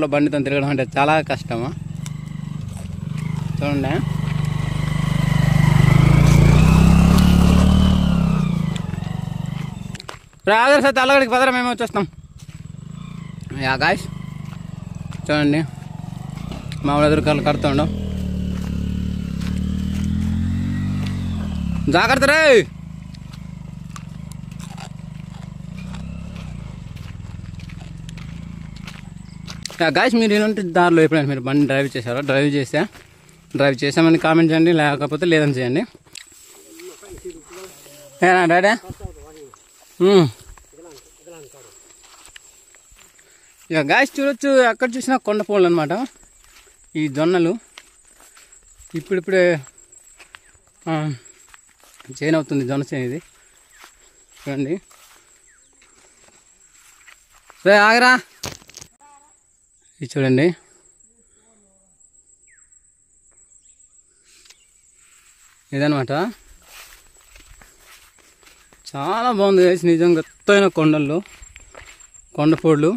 కొండల్లో బండితో తిరగడం అంటే చాలా కష్టము. చూడండి, ఆదర్ సార్ అల్లగడికి పదరా, మేము వచ్చేస్తాం. యా గాయ్స్, చూడండి మామూలు ఎదురుకాలు కడుతుండం. జాగ్రత్త రే. గాయ్స్, మీరు ఇలాంటి దారిలో ఎప్పుడైనా మీరు బండి డ్రైవ్ చేశారో, డ్రైవ్ చేసామని కామెంట్ చేయండి, లేకపోతే లేదని చేయండి. ఏనా డాడీ? ఇక గాయ్స్ చూడొచ్చు, ఎక్కడ చూసినా కొండపోళ్ళు అనమాట. ఈ జొన్నలు ఇప్పుడిప్పుడే చేను అవుతుంది, జొన్న చేను ఇది. చూడండి, రే ఆగరా. ఇది చూడండి, ఇదనమాట. చాలా బాగుంది గాయ్స్, నిజంగా ఎత్తైన కొండలు, కొండపోళ్ళు.